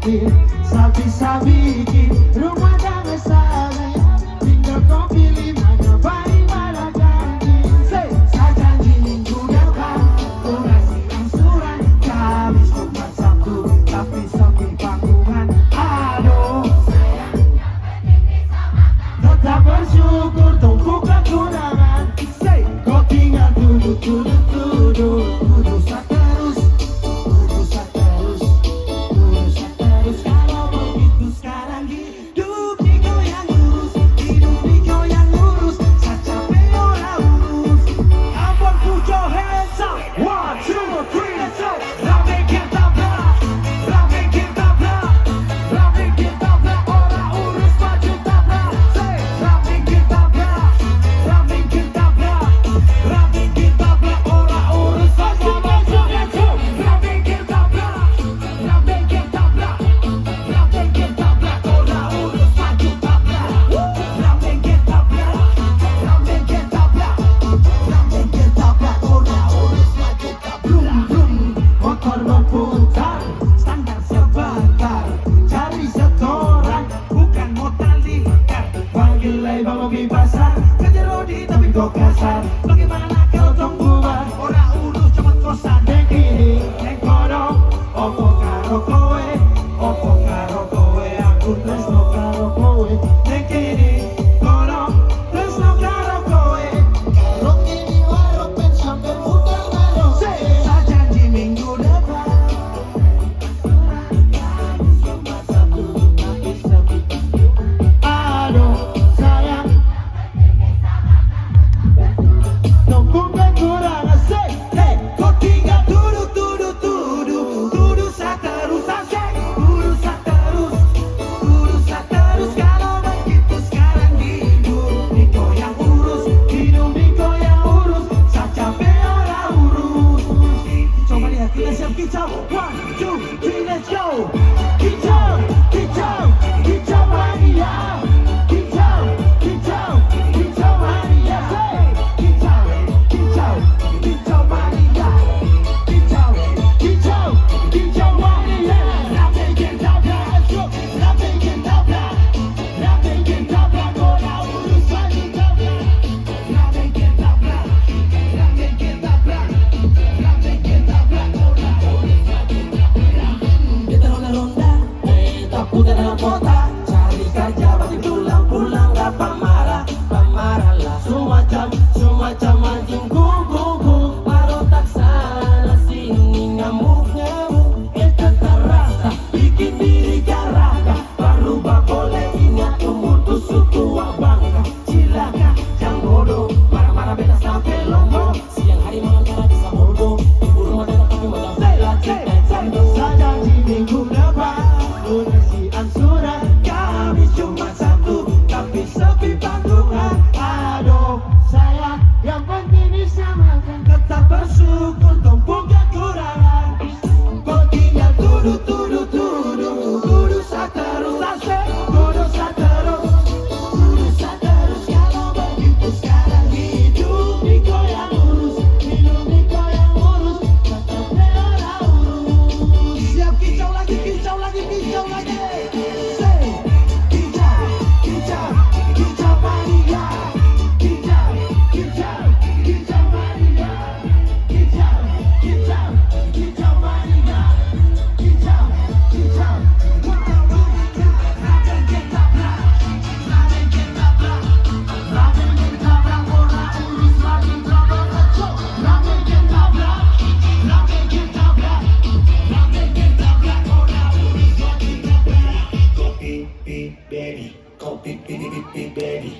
kecil, bisa bikin rumah damai sana. Tinggal kau pilih mana baik mana janji. Saya janji minggu depan ku ngasih angsuran. Kamis Jumat Sabtu tapi sepi panggungan. Aduh tetap bersyukur tumbuh kekurangan. Kau tinggal duduk terus. Kalau begitu sekarang hidup di kau yang lurus, hidup di kau yang lurus. Saya capek orang urus. Abang put your hands up, 1, 2, 3, let's go. Rame kita belah, rame kita belah, rame kita belah. Orang urus maju tabrak. Rame kita belah, rame kita belah, rame kita belah. Orang urus maju maju maju. Rame kita belah, rame kita belah, rame kita belah. Orang urus maju tabrak. Rame kita belah, rame kita belah, rame kita belah. Orang urus maju tabrak. Brum brum, motor memutar, standar sebentar. Cari setoran, bukan motor lihat. Panggil label mobil pasar, kejar Rodi tapi kok kasar. Bagaimana kalau tong bubar? Orang urus cepat kosan. Neng kiri, neng kono, opo karo kowe, opo karo kowe. Aku tresno karo kowe. Neng kiri, kono, tresno karo kowe. Karo kiri warung ben sampe muter karo. Saya janji minggu depan. Kamis Jumat Sabtu tapi sepi. Aduh sayang, numpuk kekurangan. Hey, kau tinggal duduk saya terus asik. Duduk saya terus. Kalau begitu sekarang hidup di kau yang urus, hidup di kau yang urus. Saya capek orang urus. Coba lihat kita siap kicau. 1, 2, 3, let's go. Kicau, kicau, kicau mania. Kicau, kicau, kicau mania. Kicau, kicau, kicau mania. Kicau, kicau, kicau mania. Rame kita belah, rame kita belah, rame kita belah. Orang urus maju tabrak. Rame kita belah, rame kita belah, rame kita belah. Orang urus maju tabrak. Kita ronda-ronda, kita putar dalam kota. Cari kerja balik pulang dapat marah, lah. Semacam anjing kuku, parotak sana sini ngamuk. Kita terasa bikin diri garaka. Baru boleh ingat umur tusuk tua bangka. Cilaka, jangan bodoh, marah-marah beda sampai lombok. Siang hari malam cara bisa bodoh. Ibu rumah datang tapi macam bela cinta jando. Saya janji minggu depan ku ngasih angsuran. Kamis Jumat Sabtu tapi sepi panggungan. Aduh sayang, yang penting bisa makan. Tetap bersyukur tumbuh kekurangan. Kau tinggal duduk saya terus asik. Duduk saya terus. Kalau begitu sekarang hidup di kau yang urus, hidup di kau yang urus. Tetap orang urus. Siap kicau lagi. Say, kicau, kicau, kicau mania. Kicau, kicau, kicau mania. Kicau, kicau, kicau mania. Kicau, kicau, kicau mania. Rame kita belah, rame kita belah, rame kita belah. Orang urus lagi tabrak. Rame kita belah, rame kita belah, rame kita belah. Orang urus lagi tabrak. Kopi baby, kopi baby.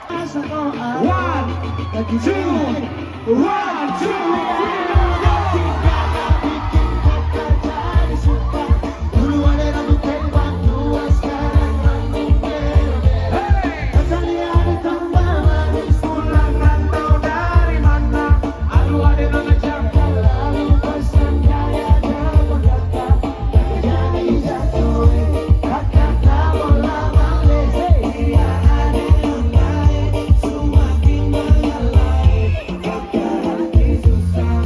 1, 2, 1, 2. Duluan rambut tembak, dua sekarang rambut merah. Rasanya ada tambah manis. Pulang rantau dari mana? Aduh ada nona jangka. Lalu pesan gaya jago kata. Jadi jatuh, kata bola balik. Dia ada yang lain, semakin mengalai. Kata hati susah.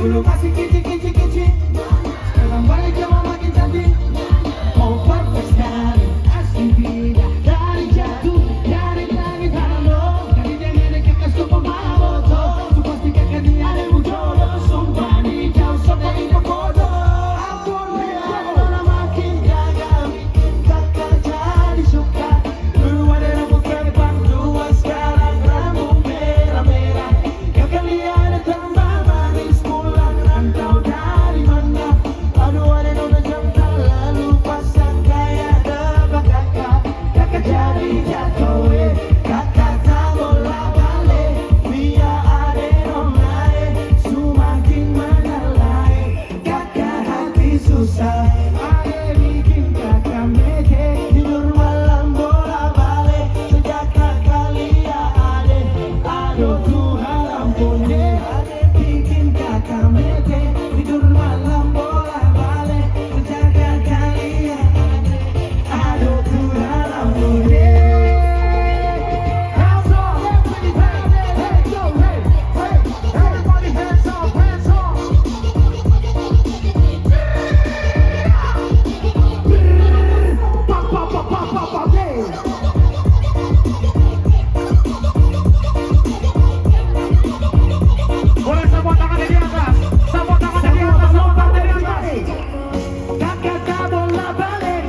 Dulu masih kicik-kicik, sekarang balik jauh makin cantik. Oh perfect sekali, asli beda dari jatuh dari langit. Halo, kali dia ngedek kasih pemahaman tuh. Tuh pasti kakak dia ada jodoh. Sumpah nih kau saudari bodoh. Ampun dia makin gagal bikin kakak jadi suka. Dulu ada rambut kepang dua, sekarang rambut merah-merah. Kakak lihat tambah manis pulang rantau dari mana. Aduh ada nona jam lalu pasang kayak debat kakak. Kakak jadi jatuh kakak tak bola balik. Biar ada nona semakin mengalai. Kakak hati susah, ada bikin kakak meke. Tidur malam bola balik. Sejak kakak lihat ada, aduh Tuhan ampun deh. Ada bikin kakak meke. Tidur malam bola balik. Sejak kakak lihat ada, aduh Tuhan ampun deh. Hands up, everybody, hey, yo, hey, everybody, hands up, hands up. Pop, pop, pop, pop, pop, pop, yeah. Boleh semua tangannya di atas, semua tangannya di atas, semua tangannya di atas. Kakak tak bola balik.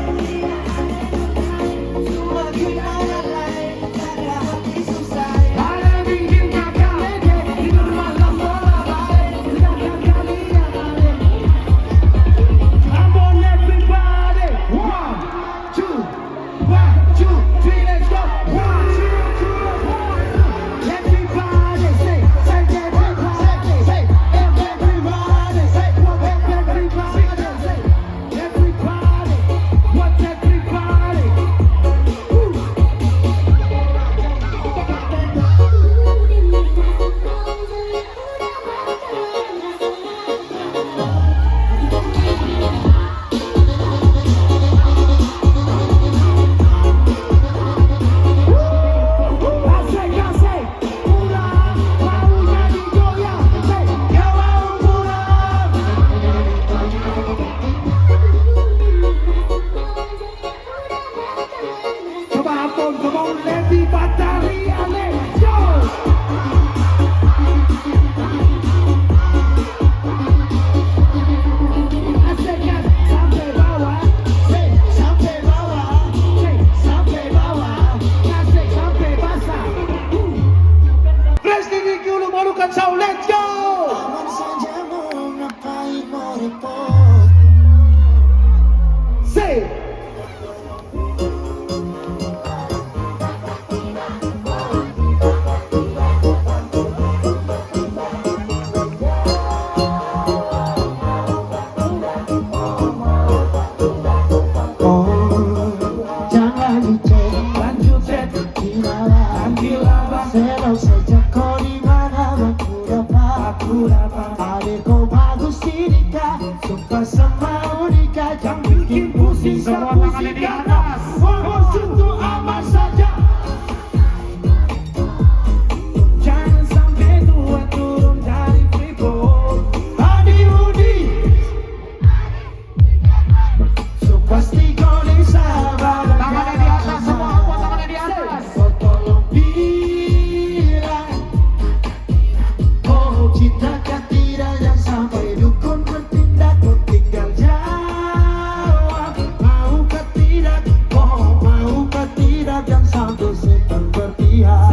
Semakin mengalai, kakak hati susah. Ada bikin kakak meke. Tidur malam bola balik. Sejak kakak lihat ada. I'm on everybody. 1, 2, 3, let's go. 1, 2, 3, 4. Everybody say, everybody say, everybody say, everybody, what everybody? Asik, pulang, mau jadi goyang. Say, kau mau pulang. Coba ampun, come on, Levi Batari, let's go. Asik kan, sampai bawah, say, sampai bawah, say, sampai bawah, asik sampai basah. Fresh dari Gulu baru kacau, let's go. Aman saja mau ngapain mau repot. Say. Jangan dicek, lanjut chat, ambil abang. Serau saja kau di mana aku dapat. Adek kau bagus Dika, suka sama Unika. Jangan bikin pusing Semua sama tangannya di musik atas. Fokus untuk aman saja. Jangan sampai tua turun dari freeport. Adi Budi, so pasti kau sabar. Tangannya di atas, semua tangannya di atas. Kau tolong bilang, oh cintakan tidak yang sampai dukun bertindak. Kau tinggal jawab, mau ke tidak? Oh mau ke tidak? Yang sampai setan berpihak.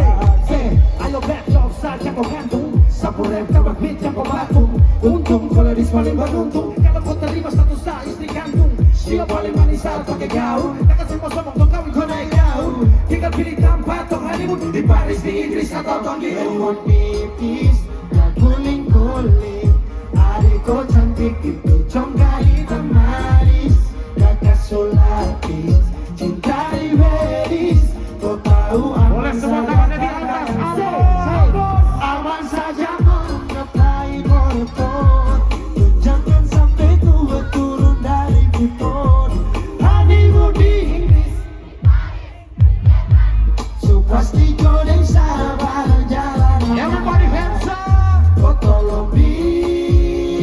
Ayo backdrop saja kau gantung. Sapu rem tambah beat yang kau batung. Untung kalau di paling beruntung. Kalau kau terima status tak istri gantung. Dia paling manis saat pakai gaun. Takkan semua sombong kau kawin kau naik daun. Tinggal pilih tempat tong honeymoon di Paris, di Inggris atau tong di Lemon tipis dan guling-guling. Adik kau cantik itu congkari dan manis. Kakak solatis, cinta di wedis. Kau tahu Boleh semua tangannya di atas. aman saja mau ngapain mau repot. Jangan sampai tua turun dari freeport. Adi Budi, so pasti kau dan sabar jalan. Everybody hands up. Kau tolong bilang.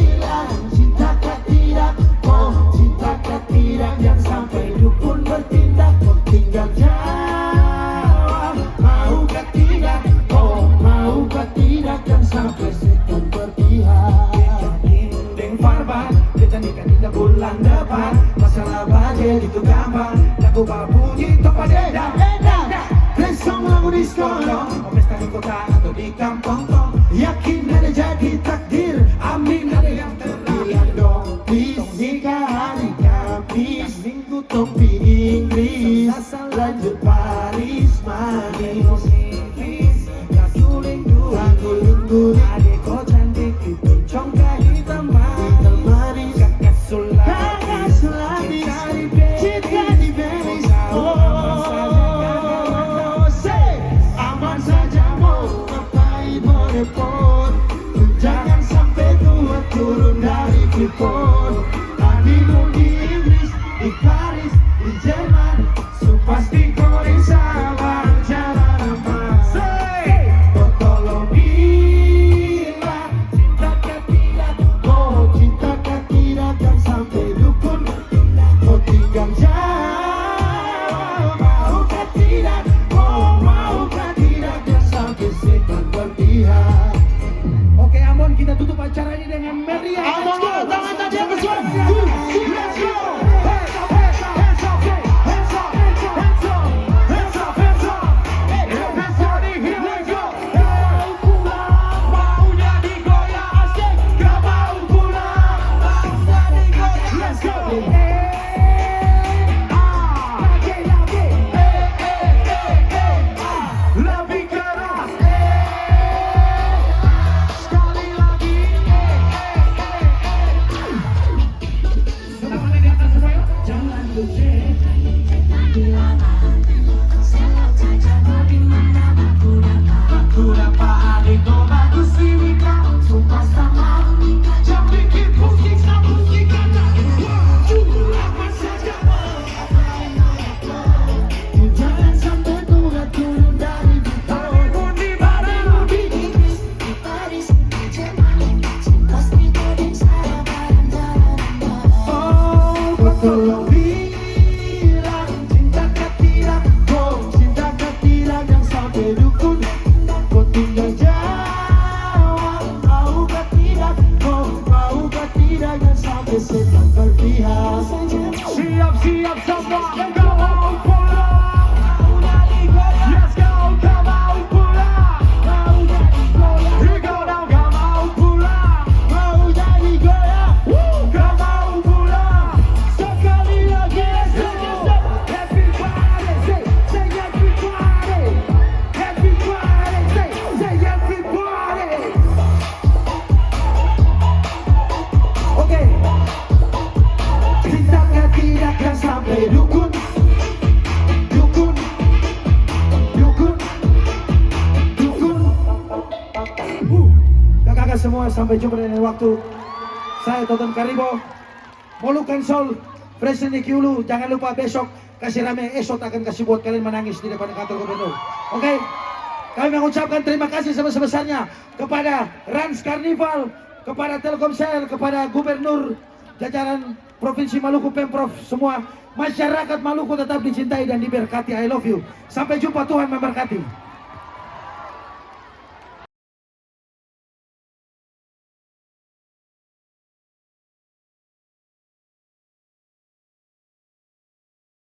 nikah tidak bulan depan. Masalah budget itu gampang, lagu bunyi topa deda. Besok lagu disco Mau pesta di kota atau di kampung tong, Yakin ada jadi takdir. amin ada yang terakhir. Bilang dong please, nikah hari Kamis, Minggu topi Inggris, lanjut Paris manis. Kasuling dua Guling-guling adek kau cantik itu congkak hitam manis. Kakak sulap kakak selapis, cinta di Venice. Say, aman saja mau ngapain merepot. Jangan sampai tua turun dari Freeport. Honeymoon di Inggris, di Paris, di Jerman, so pasti kau sabar jalan aman. Tolong bilang cintakah tidak, oh cintakah tidak, dan sampai dukun kau tinggal jauh. Maukah tidak, oh maukah tidak, dan sampai setan berpihak. Oke Amon, kita tutup acara ini dengan meriah. Amon, tangan tadi yang kesuai. Let's go. Maunya digoyang asik, gak mau pulang. Maunya digoyang, let's go. Lebih keras. Sekali lagi. Tangannya di atas semua yuk. Jangan lupa. Aku dapat adikku bagus ini kau sumpah sama nikah. Jangan bikin musik sama musik kata. Apa saja Jangan sampai tua turun dari Freeport. honeymoon di mana? Oh, Tolong bilang cintakah tidak, oh cintakah tidak, yang sampai dukun kau tinggal jauh. Maukah tidak, oh maukah tidak, yang sampai setan berpihak. siap semua, gak mau pulang. Yes, gak mau pulang. Higo now, gak mau pulang. Mau jadi goyang, Gak mau pulang. Sekali lagi, let's go. Everybody say everybody. Everybody say everybody. Oke. cintakah tidak, yang sampai dukun. Kakak semua, sampai jumpa di lain waktu. Saya Toton Karibo, Molukan Soul, Presiden di Kiulu. Jangan lupa besok kasih rame, esok akan kasih buat kalian menangis di depan kantor gubernur. Oke? Kami mengucapkan terima kasih sebesar-besarnya kepada Rans Carnival, kepada Telkomsel, kepada Gubernur, jajaran Provinsi Maluku, Pemprov, semua masyarakat Maluku tetap dicintai dan diberkati. I love you. Sampai jumpa, Tuhan memberkati.